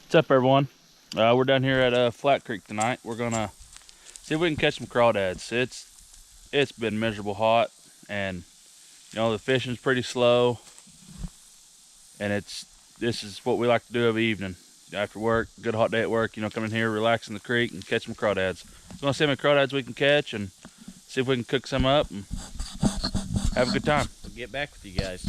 What's up, everyone? We're down here at Flat Creek tonight. We're gonna see if we can catch some crawdads. It's been miserable hot, and the fishing's pretty slow. And this is what we like to do every evening after work. Good hot day at work. Come in here, relax in the creek, and catch some crawdads. We're gonna see how many crawdads we can catch, and see if we can cook some up and have a good time. We'll get back with you guys.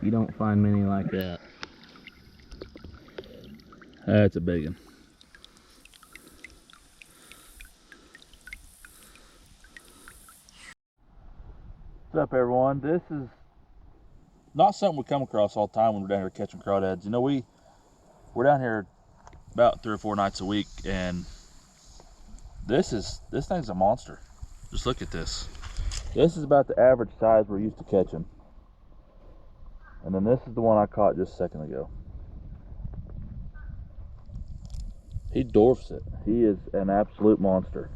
You don't find many like that. That's a big one. What's up, everyone? This is not something we come across all the time when we're down here catching crawdads. We're down here about 3 or 4 nights a week, and this thing's a monster. Just look at this. This is about the average size we're used to catching. And then this is the one I caught just a second ago. He dwarfs it. He is an absolute monster.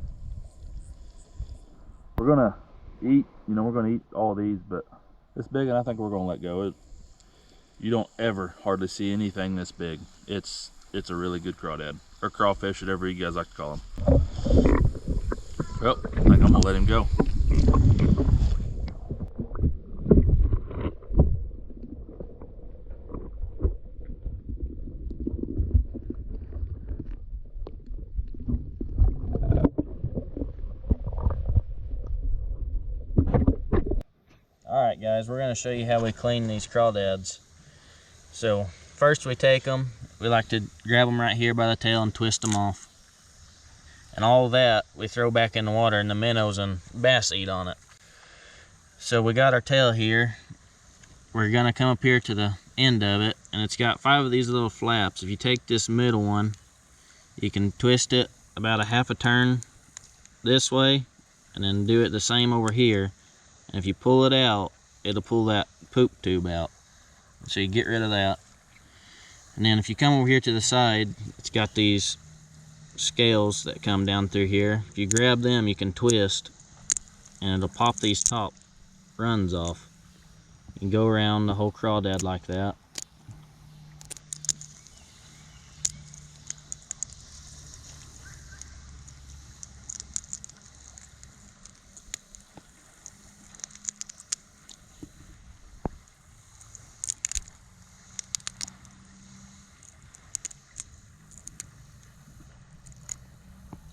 We're gonna eat, we're gonna eat all of these, but this big, and I think we're gonna let go. You don't ever hardly see anything this big. It's a really good crawdad, or crawfish, whatever you guys like to call them. Well, I think I'm gonna let him go. Alright guys, we're going to show you how we clean these crawdads. So first we take them, we like to grab them right here by the tail and twist them off. And all that we throw back in the water, and the minnows and bass eat on it. So we got our tail here. We're going to come up here to the end of it, and it's got 5 of these little flaps. If you take this middle one, you can twist it about a half a turn this way, and then do it the same over here. And if you pull it out, it'll pull that poop tube out. So you get rid of that. And then if you come over here to the side, it's got these scales that come down through here. If you grab them, you can twist, and it'll pop these top runs off. You can go around the whole crawdad like that.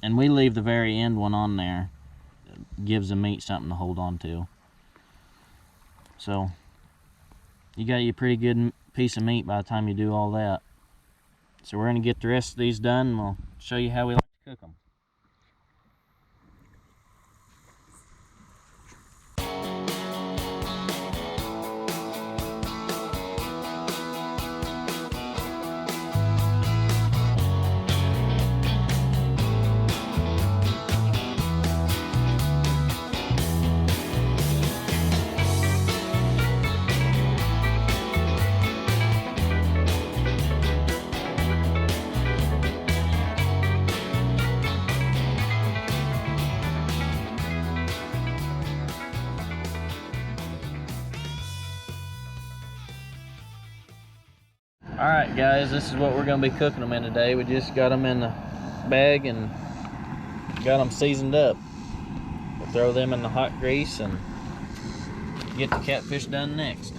And we leave the very end one on there. It gives the meat something to hold on to. So you got your pretty good piece of meat by the time you do all that. So we're going to get the rest of these done, and we'll show you how we like to cook them. Alright guys, this is what we're going to be cooking them in today. We just got them in the bag and got them seasoned up. We'll throw them in the hot grease and get the catfish done next.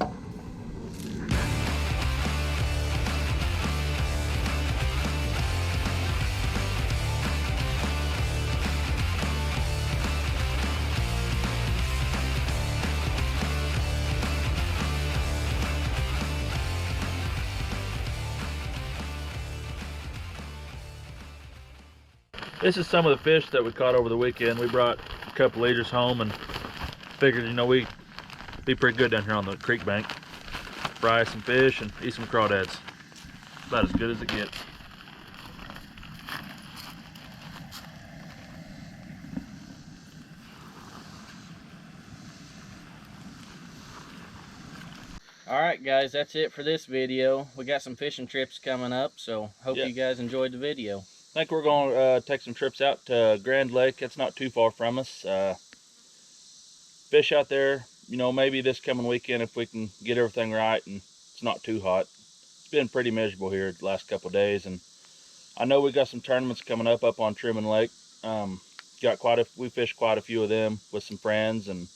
This is some of the fish that we caught over the weekend. We brought a couple liters home and figured, you know, we'd be pretty good down here on the creek bank. Fry some fish and eat some crawdads. About as good as it gets. Alright guys, that's it for this video. We got some fishing trips coming up, so hope you guys enjoyed the video. I think we're going to take some trips out to Grand Lake. It's not too far from us. Fish out there, you know, maybe this coming weekend if we can get everything right and it's not too hot. It's been pretty miserable here the last couple of days, and I know we got some tournaments coming up on Truman Lake. We fished quite a few of them with some friends, and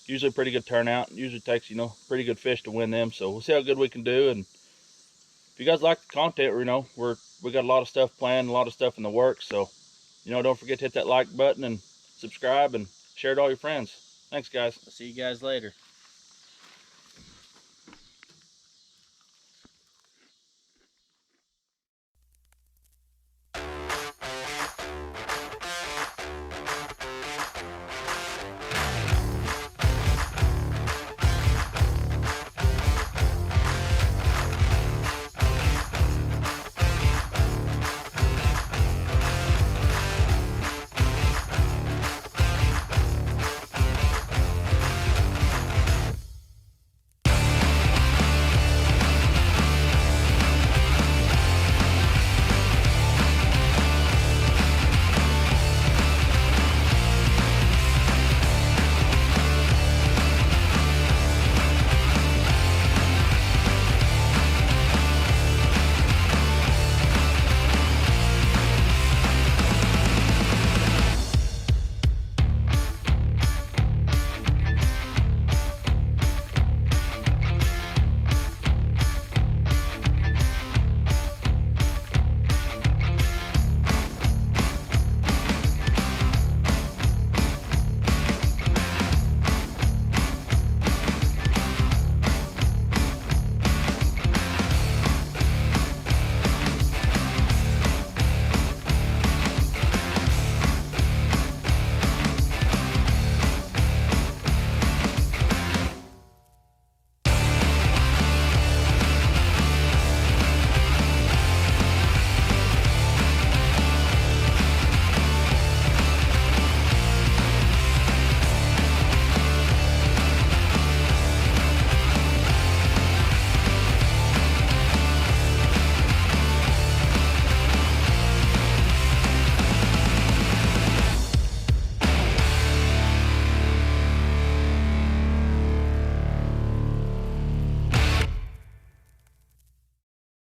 usually pretty good turnout. It usually takes, you know, pretty good fish to win them, so we'll see how good we can do. And if you guys like the content, you know, we got a lot of stuff planned, a lot of stuff in the works, so, you know, don't forget to hit that like button and subscribe and share it to all your friends. Thanks guys. I'll see you guys later.